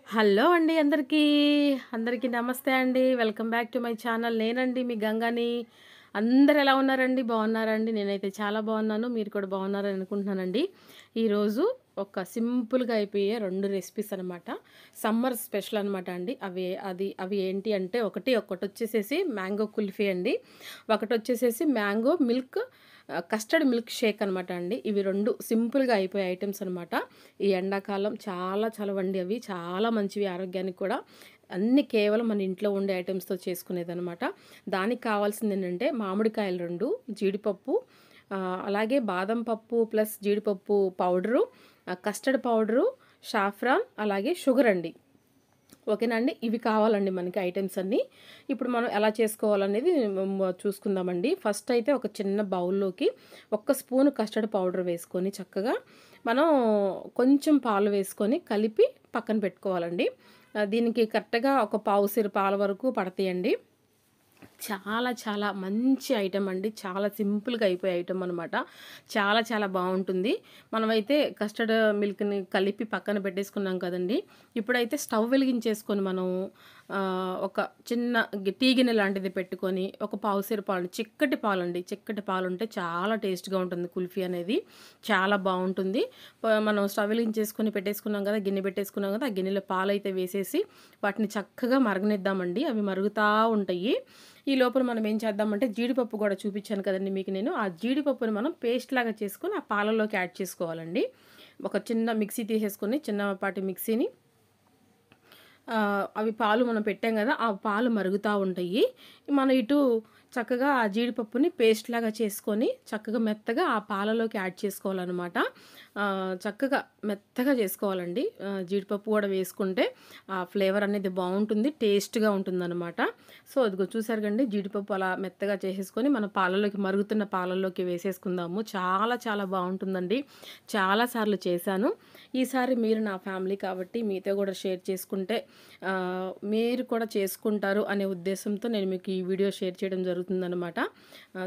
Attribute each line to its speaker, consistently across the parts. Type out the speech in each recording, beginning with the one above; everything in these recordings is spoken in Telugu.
Speaker 1: హలో అండి అందరికీ. అందరికీ నమస్తే అండి. Welcome back to my channel. నేనండి మీ గంగాని. అందరూ ఎలా ఉన్నారండి? బాగున్నారా అండి? నేనైతే చాలా బాగున్నాను. మీరు కూడా బాగున్నారని అనుకుంటున్నానండి. ఈరోజు ఒక సింపుల్‌గా అయిపోయే 2 రెసిపీస్ అనమాట. సమ్మర్ స్పెషల్ అనమాట అండి. అవి ఏంటి అంటే ఒకటొచ్చేసేసి మ్యాంగో కుల్ఫీ అండి. ఒకటొచ్చేసేసి mango milk custard milkshake అనమాట అండి. ఇవి 2 సింపుల్‌గా అయిపోయే ఐటెమ్స్ అనమాట. ఈ ఎండాకాలం చాలా చలవండి అవి. చాలా మంచివి ఆరోగ్యానికి కూడా. అన్నీ కేవలం మన ఇంట్లో ఉండే ఐటెమ్స్‌తో చేసుకునేదనమాట. దానికి కావాల్సిందేంటంటే మామిడికాయలు 2, జీడిపప్పు, అలాగే బాదం పప్పు ప్లస్ జీడిపప్పు పౌడరు, కస్టర్డ్ పౌడరు, సాఫ్రాన్ అలాగే షుగర్ అండి. ఓకేనా అండి. ఇవి కావాలండి మనకి ఐటెమ్స్ అన్నీ. ఇప్పుడు మనం ఎలా చేసుకోవాలనేది చూసుకుందామండి. ఫస్ట్ అయితే ఒక చిన్న బౌల్లోకి ఒక్క స్పూన్ కస్టర్డ్ పౌడర్ వేసుకొని చక్కగా మనం కొంచెం పాలు వేసుకొని కలిపి పక్కన పెట్టుకోవాలండి. దీనికి కరెక్ట్‌గా ఒక పావుసేరు పాల వరకు పడతాయండి. చాలా చాలా మంచి ఐటెమ్ అండి. చాలా సింపుల్‌గా అయిపోయే ఐటెమ్ అనమాట. చాలా చాలా బావుంటుంది. మనమైతే కస్టర్డ్ మిల్క్‌ని కలిపి పక్కన పెట్టేసుకున్నాం కదండీ! ఇప్పుడైతే స్టవ్ వెలిగించేసుకొని మనం ఒక చిన్న టీ గిన్నె లాంటిది పెట్టుకొని ఒక పావుసేరు పాలు, చిక్కటి పాలండి. చిక్కటి పాలుంటే చాలా టేస్ట్‌గా ఉంటుంది కుల్ఫీ అనేది. చాలా బావుంటుంది. మనం స్టవ్ వెలిగించేసుకొని పెట్టేసుకున్నాం కదా! గిన్నె పెట్టేసుకున్నాం కదా! ఆ గిన్నెలో పాలైతే వేసేసి వాటిని చక్కగా మరగనిద్దామండి. అవి మరుగుతా ఉంటాయి. ఈ లోపల మనం ఏం చేద్దామంటే జీడిపప్పు గూడా చూపిచ్చాను కదండీ మీకు నేను. ఆ జీడిపప్పుని మనం పేస్ట్ లాగా చేసుకొని ఆ పాలల్లోకి యాడ్ చేసుకోవాలండి. ఒక చిన్న మిక్సీ తీసేసుకొని చిన్నపాటి మిక్సీని అవి పాలు మనం పెట్టాం గదా! ఆ పాలు మరుగుతా ఉంటాయి. మనం ఇటు చక్కగా ఆ జీడిపప్పుని పేస్ట్ లాగా చేసుకొని చక్కగా మెత్తగా ఆ పాలలోకి యాడ్ చేసుకోవాలనమాట. చక్కగా మెత్తగా చేసుకోవాలండి. జీడిపప్పు గూడా వేసుకుంటే ఆ ఫ్లేవర్ అనేది బావుంటుంది. టేస్ట్‌గా ఉంటుందనమాట. సో, ఇదిగో చూసారు గండి జీడిపప్పు అలా మెత్తగా చేసేసుకొని మన పాలల్లోకి మరుగుతున్న పాలల్లోకి వేసేసుకుందాము. చాలా చాలా బావుంటుందండి. చాలా సార్లు చేశాను. ఈసారి మీరు నా ఫ్యామిలీ కాబట్టి మీతో గూడా షేర్ చేసుకుంటే మీరు కూడా చేసుకుంటారు అనే ఉద్దేశంతో నేను మీకు ఈ వీడియో షేర్ చేయడం జరుగుతుందనమాట.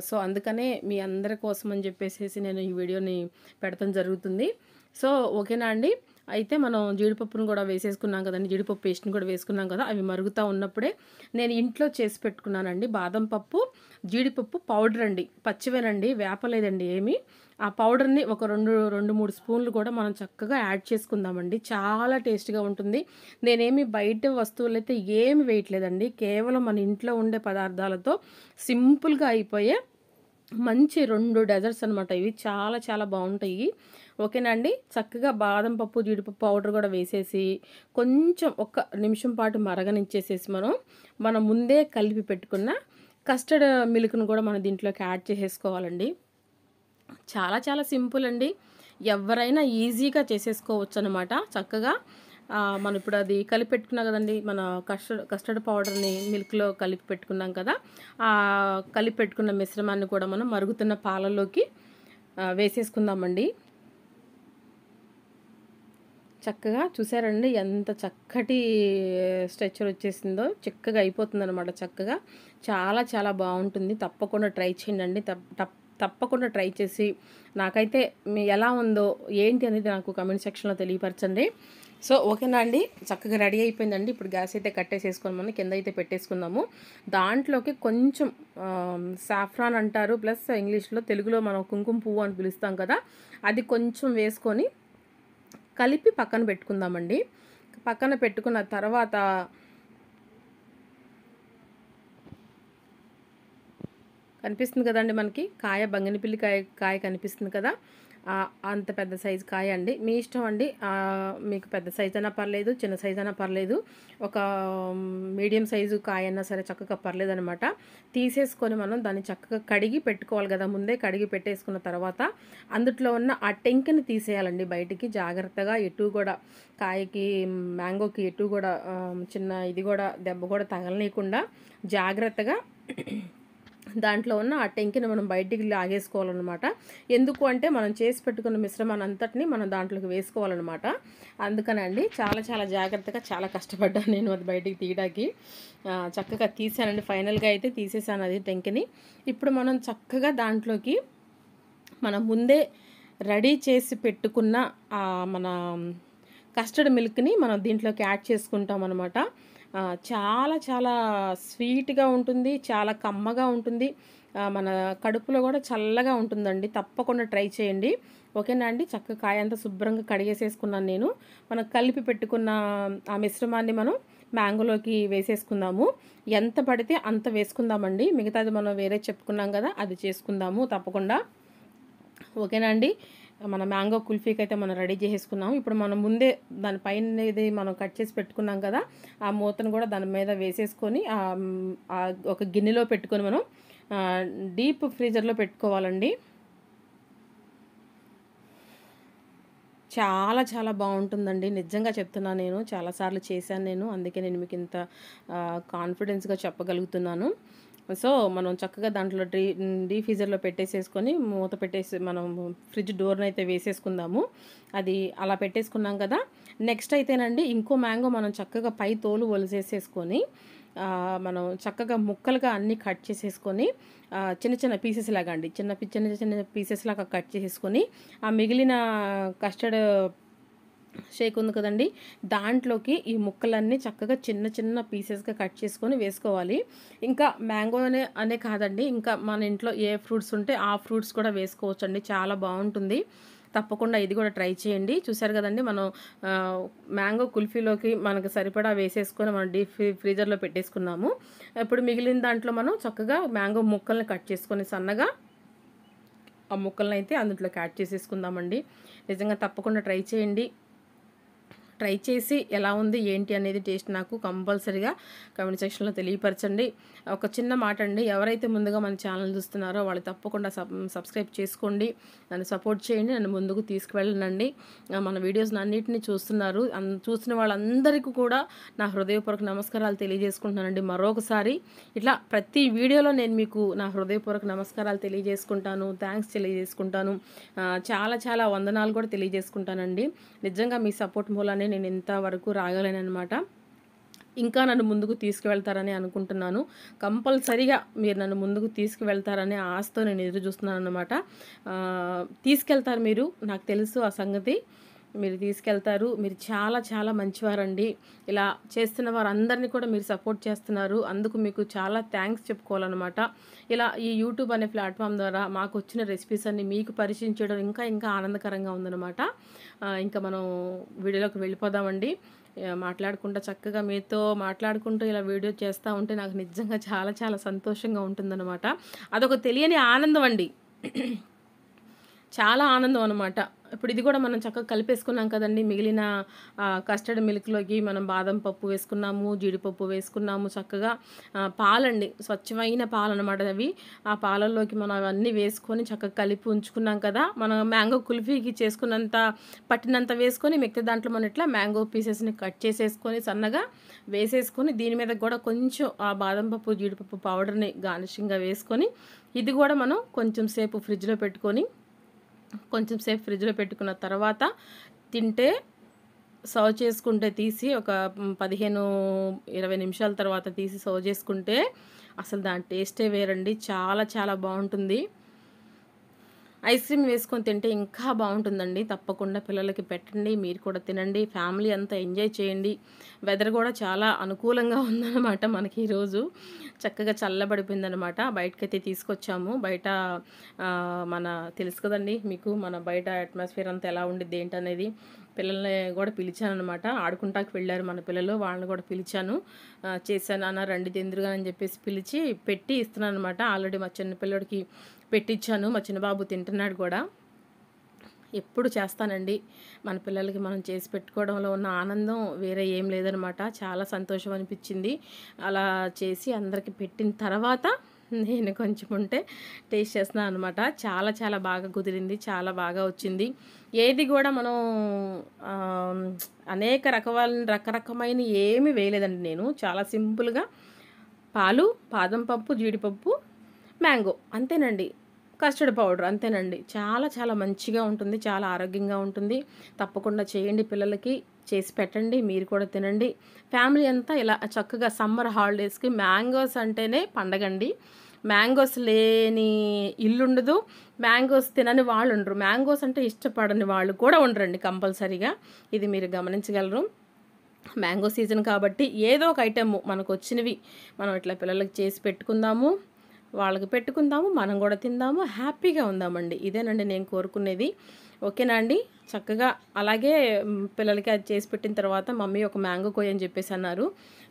Speaker 1: సో, అందుకనే మీ అందరి కోసం అని చెప్పేసేసి నేను ఈ వీడియోని పెడతం జరుగుతుంది. సో, ఓకేనా అండి. అయితే మనం జీడిపప్పును గూడా వేసేసుకున్నాం కదండీ! జీడిపప్పు పేస్ట్‌ని కూడా వేసుకున్నాం కదా! అవి మరుగుతా ఉన్నప్పుడే నేను ఇంట్లో చేసి పెట్టుకున్నానండి. బాదం పప్పు, జీడిపప్పు పౌడర్ అండి. పచ్చివేనండి. వేపలేదండి ఏమి. ఆ పౌడర్‌ని ఒక 2, 3 స్పూన్లు కూడా మనం చక్కగా యాడ్ చేసుకుందామండి. చాలా టేస్ట్‌గా ఉంటుంది. నేనేమి బయట వస్తువులైతే ఏమి వేయట్లేదండి. కేవలం మన ఇంట్లో ఉండే పదార్థాలతో సింపుల్‌గా అయిపోయే మంచి 2 డెజర్ట్స్ అనమాట ఇవి. చాలా చాలా బావుంటాయి. ఓకేనా అండి. చక్కగా బాదం పప్పు, జీడిపప్పు పౌడర్ గూడా వేసేసి కొంచెం ఒక్క నిమిషం పాటు మరగనిచ్చేసేసి మనం ముందే కలిపి పెట్టుకున్న కస్టర్డ్ మిల్క్‌ని గూడా మనం దీంట్లోకి యాడ్ చేసేసుకోవాలండి. చాలా చాలా సింపుల్ అండి. ఎవ్వరైనా ఈజీగా చేసేసుకోవచ్చనమాట చక్కగా. మనం ఇప్పుడు అది కలిపి పెట్టుకున్నాం గదండీ! మన కస్టర్డ్ పౌడర్‌ని మిల్క్‌లో కలిపి పెట్టుకున్నాం కదా! కలిపి పెట్టుకున్న మిశ్రమాన్ని కూడా మనం మరుగుతున్న పాలల్లోకి వేసేసుకుందామండి. చక్కగా చూసారండి ఎంత చక్కటి స్ట్రెచర్ వచ్చేసిందో. చిక్కగా అయిపోతుందనమాట చక్కగా. చాలా చాలా బావుంటుంది. తప్పకుండా ట్రై చేయండండి. తప్పకుండా ట్రై చేసి నాకైతే ఎలా ఉందో, ఏంటి అనేది నాకు కామెంట్ సెక్షన్‌లో తెలియపరచండి. సో, ఓకేనా అండి. చక్కగా రెడీ అయిపోయిందండి. ఇప్పుడు గ్యాస్ అయితే కట్టేసేసుకొని మనం కింద అయితే పెట్టేసుకుందాము. దాంట్లోకి కొంచెం సాఫ్రాన్ అంటారు. ప్లస్ ఇంగ్లీష్‌లో, తెలుగులో మనం కుంకుమ పువ్వు అని పిలుస్తాం కదా! అది కొంచెం వేసుకొని కలిపి పక్కన పెట్టుకుందామండి. పక్కన పెట్టుకున్న తర్వాత కనిపిస్తుంది కదండీ మనకి కాయ, బంగినపల్లి కాయ కనిపిస్తుంది కదా! అంత పెద్ద సైజు కాయ అండి. మీ ఇష్టం అండి. మీకు పెద్ద సైజ్ అయినా పర్లేదు, చిన్న సైజ్ అయినా పర్లేదు. ఒక మీడియం సైజు కాయ అయినా సరే చక్కగా పర్లేదనమాట. తీసేసుకొని మనం దాన్ని చక్కగా కడిగి పెట్టుకోవాలి కదా! ముందే కడిగి పెట్టేసుకున్న తర్వాత అందుట్లో ఉన్న ఆ టెంకని తీసేయాలండి బయటికి జాగ్రత్తగా. ఎటు కూడా కాయకి, మ్యాంగోకి ఎటు కూడా చిన్న ఇది కూడా దెబ్బ కూడా తగలనీయకుండా జాగ్రత్తగా దాంట్లో ఉన్న ఆ టెంకిని మనం బయటికి లాగేసుకోవాలన్నమాట. ఎందుకు అంటే మనం చేసి పెట్టుకున్న మిశ్రమాన్ని అంతటిని మనం దాంట్లోకి వేసుకోవాలన్నమాట. అందుకనండి చాలా చాలా జాగ్రత్తగా చాలా కష్టపడ్డాను నేను అది బయటికి తీయడానికి. చక్కగా తీసానండి. ఫైనల్‌గా అయితే తీసేసాను అది టెంకిని. ఇప్పుడు మనం చక్కగా దాంట్లోకి మనం ముందే రెడీ చేసి పెట్టుకున్న మన కస్టర్డ్ మిల్క్ని మనం దీంట్లోకి యాడ్ చేసుకుంటాం అనమాట. చాలా చాలా స్వీట్‌గా ఉంటుంది. చాలా కమ్మగా ఉంటుంది. మన కడుపులో కూడా చల్లగా ఉంటుందండి. తప్పకుండా ట్రై చేయండి. ఓకేనా అండి. చక్కగా కాయ అంతా శుభ్రంగా కడిగేసేసుకున్నాను నేను. మనం కలిపి పెట్టుకున్న ఆ మిశ్రమాన్ని మనం మ్యాంగోలోకి వేసేసుకుందాము. ఎంత పడితే అంత వేసుకుందామండి. మిగతాది మనం వేరే చెప్పుకున్నాం కదా, అది చేసుకుందాము తప్పకుండా. ఓకేనా అండి. మన మ్యాంగో కుల్ఫీకి అయితే మనం రెడీ చేసేసుకున్నాము. ఇప్పుడు మనం ముందే దానిపైన ఇది మనం కట్ చేసి పెట్టుకున్నాం కదా, ఆ మూతను కూడా దాని మీద వేసేసుకొని ఒక గిన్నెలో పెట్టుకొని మనం డీప్ ఫ్రీజర్లో పెట్టుకోవాలండి. చాలా చాలా బాగుంటుందండి. నిజంగా చెప్తున్నాను, నేను చాలాసార్లు చేశాను నేను. అందుకే నేను మీకు ఇంత కాన్ఫిడెన్స్గా చెప్పగలుగుతున్నాను. సో మనం చక్కగా దాంట్లో డీ ఫ్రీజర్లో పెట్టేసేసుకొని మూత పెట్టేసి మనం ఫ్రిడ్జ్ డోర్ని అయితే వేసేసుకుందాము. అది అలా పెట్టేసుకున్నాం కదా. నెక్స్ట్ అయితేనండి ఇంకో మ్యాంగో మనం చక్కగా పై తోలు ఒలిసేసేసుకొని మనం చక్కగా ముక్కలుగా అన్నీ కట్ చేసేసుకొని చిన్న చిన్న పీసెస్ లాగా అండి, చిన్న చిన్న పీసెస్ లాగా కట్ చేసేసుకొని ఆ మిగిలిన కస్టర్డ్ షేక్ ఉంది కదండి, దాంట్లోకి ఈ ముక్కలన్నీ చక్కగా చిన్న చిన్న పీసెస్గా కట్ చేసుకొని వేసుకోవాలి. ఇంకా మ్యాంగో అనే కాదండి, ఇంకా మన ఇంట్లో ఏ ఫ్రూట్స్ ఉంటే ఆ ఫ్రూట్స్ కూడా వేసుకోవచ్చండి. చాలా బాగుంటుంది. తప్పకుండా ఇది కూడా ట్రై చేయండి. చూసారు కదండి, మనం మ్యాంగో కుల్ఫీలోకి మనకు సరిపడా వేసేసుకొని మనం ఫ్రీజర్లో పెట్టేసుకున్నాము. ఇప్పుడు మిగిలిన దాంట్లో మనం చక్కగా మ్యాంగో ముక్కల్ని కట్ చేసుకొని సన్నగా ఆ ముక్కల్ని అయితే అందులోకి యాడ్ చేసేసుకుందామండి. నిజంగా తప్పకుండా ట్రై చేయండి. ట్రై చేసి ఎలా ఉంది ఏంటి అనేది టేస్ట్ నాకు కంపల్సరీగా కామెంట్ సెక్షన్లో తెలియపరచండి. ఒక చిన్న మాట అండి, ఎవరైతే ముందుగా మన ఛానల్ చూస్తున్నారో వాళ్ళు తప్పకుండా సబ్స్క్రైబ్ చేసుకోండి, నన్ను సపోర్ట్ చేయండి, నన్ను ముందుకు తీసుకువెళ్ళండి. మన వీడియోస్ అన్నిటిని చూస్తున్నారు, చూసిన వాళ్ళందరికీ కూడా నా హృదయపూర్వక నమస్కారాలు తెలియజేసుకుంటున్నానండి. మరొకసారి ఇట్లా ప్రతి వీడియోలో నేను మీకు నా హృదయపూర్వక నమస్కారాలు తెలియజేసుకుంటాను, థ్యాంక్స్ తెలియజేసుకుంటాను, చాలా చాలా వందనాలు కూడా తెలియజేసుకుంటానండి. నిజంగా మీ సపోర్ట్ మూలానే నేను ఇంతవరకు రాగలేనమాట. ఇంకా నన్ను ముందుకు తీసుకువెళ్తారని అనుకుంటున్నాను. కంపల్సరీగా మీరు నన్ను ముందుకు తీసుకువెళ్తారనే ఆశతో నేను ఎదురు చూస్తున్నాను అన్నమాట. తీసుకెళ్తారు మీరు, నాకు తెలుసు ఆ సంగతి. మీరు తీసుకెళ్తారు. మీరు చాలా చాలా మంచివారండి. ఇలా చేస్తున్న వారందరినీ కూడా మీరు సపోర్ట్ చేస్తున్నారు. అందుకు మీకు చాలా థ్యాంక్స్ చెప్పుకోవాలన్నమాట. ఇలా ఈ యూట్యూబ్ అనే ప్లాట్ఫామ్ ద్వారా మాకు వచ్చిన రెసిపీస్ అన్ని మీకు పరిచయం చేయడం ఇంకా ఇంకా ఆనందకరంగా ఉందన్నమాట. ఇంకా మనం వీడియోలోకి వెళ్ళిపోదామండి. మాట్లాడుకుంటూ చక్కగా మీతో మాట్లాడుకుంటూ ఇలా వీడియో చేస్తూ ఉంటే నాకు నిజంగా చాలా చాలా సంతోషంగా ఉంటుందన్నమాట. అదొక తెలియని ఆనందం అండి, చాలా ఆనందం అనమాట. ఇప్పుడు ఇది కూడా మనం చక్కగా కలిపేసుకున్నాం కదండి. మిగిలిన కస్టర్డ్ మిల్క్లోకి మనం బాదం పప్పు వేసుకున్నాము, జీడిపప్పు వేసుకున్నాము, చక్కగా పాలండి, స్వచ్ఛమైన పాలు అనమాట అవి. ఆ పాలల్లోకి మనం అవన్నీ వేసుకొని చక్కగా కలిపి ఉంచుకున్నాం కదా. మనం మ్యాంగో కుల్ఫీకి చేసుకున్నంత పట్టినంత వేసుకొని మిగతా దాంట్లో మనం ఇట్లా మ్యాంగో పీసెస్ని కట్ చేసేసుకొని సన్నగా వేసేసుకొని దీని మీద కూడా కొంచెం ఆ బాదం పప్పు జీడిపప్పు పౌడర్ని గార్నిషింగ్గా వేసుకొని ఇది కూడా మనం కొంచెం సేపు ఫ్రిడ్జ్లో పెట్టుకున్న తర్వాత తింటే, సర్వ్ చేసుకుంటే తీసి ఒక 15-20 నిమిషాల తర్వాత తీసి సర్వ్ చేసుకుంటే అసలు దాని టేస్టే వేరండి. చాలా చాలా బాగుంటుంది. ఐస్ క్రీమ్ వేసుకొని తింటే ఇంకా బాగుంటుందండి. తప్పకుండా పిల్లలకి పెట్టండి, మీరు కూడా తినండి, ఫ్యామిలీ అంతా ఎంజాయ్ చేయండి. వెదర్ కూడా చాలా అనుకూలంగా ఉందన్నమాట మనకి ఈరోజు. చక్కగా చల్లబడిపోయిందనమాట. బయటకైతే తీసుకొచ్చాము. బయట మన తెలుసు కదండి మీకు, మన బయట అట్మాస్ఫియర్ అంతా ఎలా ఉండిద్ది ఏంటనేది. పిల్లల్ని కూడా పిలిచాను అనమాట. ఆడుకుంటాకి వెళ్ళారు మన పిల్లలు, వాళ్ళని కూడా పిలిచాను. చేశాను అన్న రండి తిందురుగా అని చెప్పేసి పిలిచి పెట్టి ఇస్తున్నాను అనమాట. ఆల్రెడీ మా చిన్న పిల్లడికి పెట్టించాను, మా చిన్న బాబు తింటున్నాడు కూడా. ఎప్పుడు చేస్తానండి, మన పిల్లలకి మనం చేసి పెట్టుకోవడంలో ఉన్న ఆనందం వేరే ఏం లేదనమాట. చాలా సంతోషం అనిపించింది. అలా చేసి అందరికీ పెట్టిన తర్వాత నేను కొంచెం ఉంటే టేస్ట్ చేస్తున్నాను అనమాట. చాలా చాలా బాగా కుదిరింది, చాలా బాగా వచ్చింది. ఏది కూడా మనం అనేక రకరకమైన ఏమీ వేయలేదండి నేను. చాలా సింపుల్గా పాలు, బాదం పప్పు, జీడిపప్పు, మ్యాంగో అంతేనండి, కస్టర్డ్ పౌడర్ అంతేనండి. చాలా చాలా మంచిగా ఉంటుంది, చాలా ఆరోగ్యంగా ఉంటుంది. తప్పకుండా చేయండి, పిల్లలకి చేసి పెట్టండి, మీరు కూడా తినండి. ఫ్యామిలీ అంతా ఇలా చక్కగా సమ్మర్ హాలిడేస్కి మ్యాంగోస్ అంటేనే పండగండి. మ్యాంగోస్ లేని ఇల్లు ఉండదు, మ్యాంగోస్ తినని వాళ్ళు ఉండరు, మ్యాంగోస్ అంటే ఇష్టపడని వాళ్ళు కూడా ఉండరండి కంపల్సరీగా. ఇది మీరు గమనించగలరు. మ్యాంగో సీజన్ కాబట్టి ఏదో ఒక ఐటెమ్ మనకు వచ్చినవి మనం ఇట్లా పిల్లలకి చేసి పెట్టుకుందాము, వాళ్ళకి పెట్టుకుందాము, మనం కూడా తిందాము, హ్యాపీగా ఉందామండి. ఇదేనండి నేను కోరుకునేది. ఓకేనా అండి? చక్కగా అలాగే పిల్లలకి అది చేసి పెట్టిన తర్వాత మమ్మీ ఒక మ్యాంగో కోయని చెప్పేసి అన్నారు.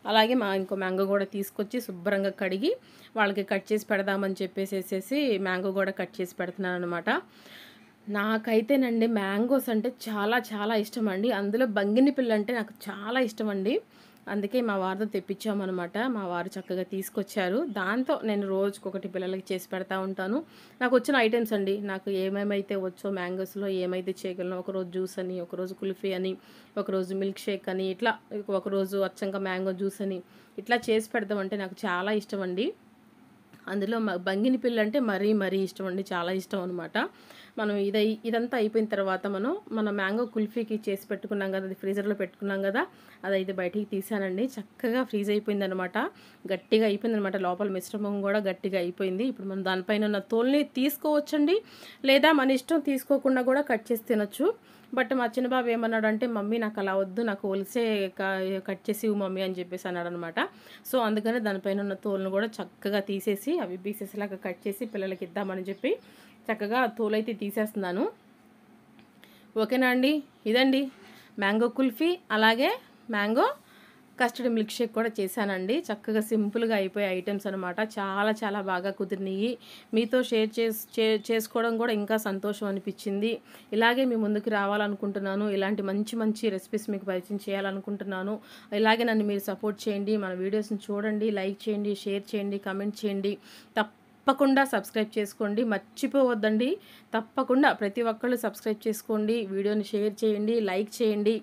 Speaker 1: అలాగే ఇంకో మ్యాంగో కూడా తీసుకొచ్చి శుభ్రంగా కడిగి వాళ్ళకి కట్ చేసి పెడదామని చెప్పేసేసి మ్యాంగో కూడా కట్ చేసి పెడుతున్నాను అనమాట. నాకైతేనండి మ్యాంగోస్ అంటే చాలా చాలా ఇష్టం అండి. అందులో బంగినపల్లి అంటే నాకు చాలా ఇష్టం అండి. అందుకే మా వారితో తెప్పించామన్నమాట. మా వారు చక్కగా తీసుకొచ్చారు. దాంతో నేను రోజుకొకటి పిల్లలకి చేసి పెడతా ఉంటాను. నాకు వచ్చిన ఐటమ్స్ అండి, నాకు ఏమేమైతే వచ్చో మ్యాంగోస్లో ఏమైతే చేయగలను, ఒకరోజు జ్యూస్ అని, ఒకరోజు కుల్ఫీ అని, ఒకరోజు మిల్క్ షేక్ అని, ఇట్లా ఒకరోజు అచ్చంగా మ్యాంగో జ్యూస్ అని ఇట్లా చేసి పెడదామంటే నాకు చాలా ఇష్టం అండి. అందులో బంగినపల్లి అంటే మరీ మరీ ఇష్టం అండి, చాలా ఇష్టం అనమాట. మనం ఇదంతా అయిపోయిన తర్వాత మన మ్యాంగో కుల్ఫీకి చేసి పెట్టుకున్నాం కదా, అది ఫ్రీజర్లో పెట్టుకున్నాం కదా, అదైతే బయటికి తీసానండి. చక్కగా ఫ్రీజ్ అయిపోయిందనమాట, గట్టిగా అయిపోయిందనమాట, లోపల మిశ్రమం కూడా గట్టిగా అయిపోయింది. ఇప్పుడు మనం దానిపైన ఉన్న తోల్ని తీసుకోవచ్చండి, లేదా మన ఇష్టం తీసుకోకుండా కూడా కట్ చేసి తినొచ్చు. బట్ మా చిన్న బాబు ఏమన్నాడంటే, మమ్మీ నాకు అలా వద్దు, నాకు ఒలిసే కట్ చేసి ఇవ్వు మమ్మీ అని చెప్పేసి అన్నాడు అనమాట. సో అందుకని దానిపైన ఉన్న తోలును కూడా చక్కగా తీసేసి అవి పీసెస్ లాగా కట్ చేసి పిల్లలకి ఇద్దామని చెప్పి చక్కగా తోలైతే తీసేస్తున్నాను. ఓకేనా అండి? ఇదండి మ్యాంగో కుల్ఫీ, అలాగే మ్యాంగో కస్టర్డ్ మిల్క్ షేక్ కూడా చేశానండి. చక్కగా సింపుల్గా అయిపోయే ఐటమ్స్ అనమాట. చాలా చాలా బాగా కుదిరినాయి. మీతో షేర్ చేసుకోవడం కూడా ఇంకా సంతోషం అనిపించింది. ఇలాగే మీ ముందుకు రావాలనుకుంటున్నాను. ఇలాంటి మంచి మంచి రెసిపీస్ మీకు పరిచయం చేయాలనుకుంటున్నాను. ఇలాగే నన్ను మీరు సపోర్ట్ చేయండి. మన వీడియోస్ని చూడండి, లైక్ చేయండి, షేర్ చేయండి, కమెంట్ చేయండి. తప్పకుండా సబ్స్క్రైబ్ చేసుకోండి, మర్చిపోవద్దండి. తప్పకుండా ప్రతి ఒక్కళ్ళు సబ్స్క్రైబ్ చేసుకోండి, వీడియోని షేర్ చేయండి, లైక్ చేయండి.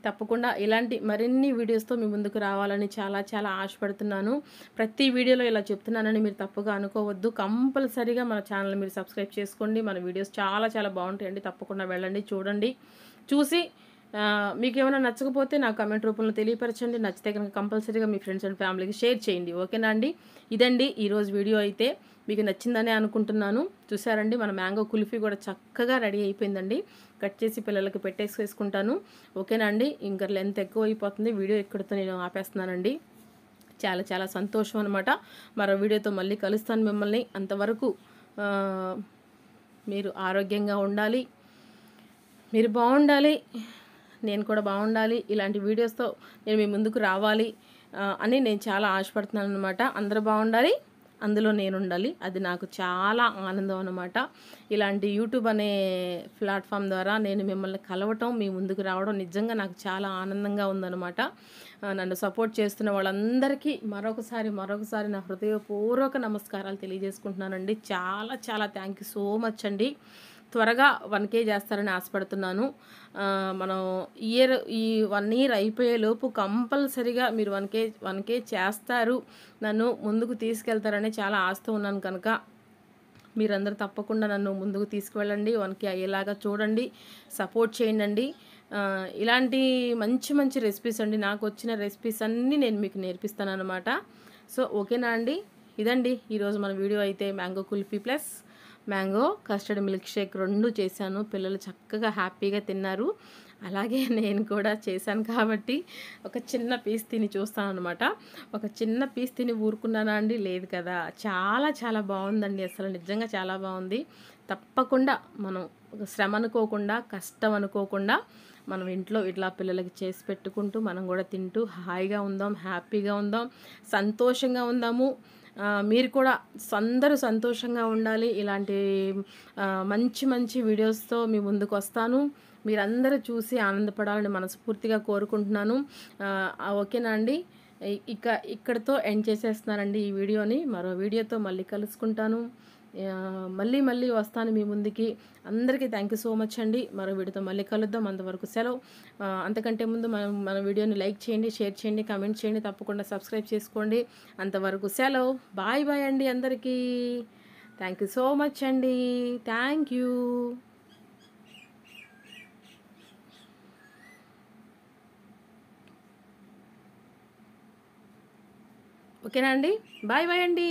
Speaker 1: తప్పకుండా ఇలాంటి మరిన్ని వీడియోస్తో మీ ముందుకు రావాలని చాలా చాలా ఆశపడుతున్నాను. ప్రతి వీడియోలో ఇలా చెప్తున్నానని మీరు తప్పుగా అనుకోవద్దు. కంపల్సరీగా మన ఛానల్ మీరు సబ్స్క్రైబ్ చేసుకోండి. మన వీడియోస్ చాలా చాలా బాగుంటాయండి. తప్పకుండా వెళ్ళండి, చూడండి. చూసి మీకు ఏమైనా నచ్చకపోతే నాకు కమెంట్ రూపంలో తెలియపరచండి. నచ్చితే కనుక కంపల్సరీగా మీ ఫ్రెండ్స్ అండ్ ఫ్యామిలీకి షేర్ చేయండి. ఓకేనా అండి? ఇదండి ఈరోజు వీడియో అయితే. మీకు నచ్చిందనే అనుకుంటున్నాను. చూసారండి మన మ్యాంగో కుల్ఫీ కూడా చక్కగా రెడీ అయిపోయిందండి. కట్ చేసి పిల్లలకి పెట్టేసుకుంటాను. ఓకేనా అండి? ఇంకా లెంత్ ఎక్కువ అయిపోతుంది, వీడియో ఇక్కడితో నేను ఆపేస్తున్నానండి. చాలా చాలా సంతోషం అనమాట. మరో వీడియోతో మళ్ళీ కలుస్తాను మిమ్మల్ని. అంతవరకు మీరు ఆరోగ్యంగా ఉండాలి, మీరు బాగుండాలి, నేను కూడా బాగుండాలి. ఇలాంటి వీడియోస్తో నేను మీ ముందుకు రావాలి అని నేను చాలా ఆశపడుతున్నాను అనమాట. అందరూ బాగుండాలి, అందులో నేను ఉండాలి. అది నాకు చాలా ఆనందం అనమాట. ఇలాంటి యూట్యూబ్ అనే ప్లాట్ఫామ్ ద్వారా నేను మిమ్మల్ని కలవటం, మీ ముందుకు రావడం నిజంగా నాకు చాలా ఆనందంగా ఉందన్నమాట. నన్ను సపోర్ట్ చేస్తున్న వాళ్ళందరికీ మరొకసారి నా హృదయపూర్వక నమస్కారాలు తెలియజేసుకుంటున్నానండి. చాలా చాలా థ్యాంక్ యూ సో మచ్ అండి. త్వరగా 1K చేస్తారని ఆశపడుతున్నాను. మనం ఈ 1 ఇయర్ అయిపోయేలోపు కంపల్సరీగా మీరు 1K చేస్తారు, నన్ను ముందుకు తీసుకెళ్తారని చాలా ఆశతో ఉన్నాను. కనుక మీరందరూ తప్పకుండా నన్ను ముందుకు తీసుకువెళ్ళండి. 1K అయ్యేలాగా చూడండి, సపోర్ట్ చేయండి. ఇలాంటి మంచి మంచి రెసిపీస్ అండి, నాకు వచ్చిన రెసిపీస్ అన్నీ నేను మీకు నేర్పిస్తాను అనమాట. సో ఓకేనా అండి? ఇదండి ఈరోజు మన వీడియో అయితే. Mango kulfi plus mango custard milk shake 2 చేశాను. పిల్లలు చక్కగా హ్యాపీగా తిన్నారు. అలాగే నేను కూడా చేశాను కాబట్టి ఒక చిన్న పీస్ తిని చూస్తాను అనమాట. ఒక చిన్న పీస్ తిని ఊరుకున్నానా అండి? లేదు కదా. చాలా చాలా బాగుందండి, అసలు నిజంగా చాలా బాగుంది. తప్పకుండా మనం శ్రమ అనుకోకుండా, కష్టం అనుకోకుండా మనం ఇంట్లో ఇట్లా పిల్లలకి చేసి పెట్టుకుంటూ మనం కూడా తింటూ హాయిగా ఉందాం, హ్యాపీగా ఉందాం, సంతోషంగా ఉందాము. మీరు కూడా అందరూ సంతోషంగా ఉండాలి. ఇలాంటి మంచి మంచి వీడియోస్తో మీ ముందుకు వస్తాను. మీరందరూ చూసి ఆనందపడాలని మనస్ఫూర్తిగా కోరుకుంటున్నాను. ఓకేనా అండి? ఇక్కడితో ఎండ్ చేసేస్తున్నానండి ఈ వీడియోని. మరో వీడియోతో మళ్ళీ కలుసుకుంటాను, మళ్ళీ వస్తాను మీ ముందుకి. అందరికీ థ్యాంక్ యూ సో మచ్ అండి. మరో వీడియోతో మళ్ళీ కలుద్దాం. అంతవరకు సెలవు. అంతకంటే ముందు మన వీడియోని లైక్ చేయండి, షేర్ చేయండి, కమెంట్ చేయండి, తప్పకుండా సబ్స్క్రైబ్ చేసుకోండి. అంతవరకు సెలవు. బాయ్ అండి అందరికీ. థ్యాంక్ యూ సో మచ్ అండి. Thank you. ఓకేనా అండి? బాయ్ అండి.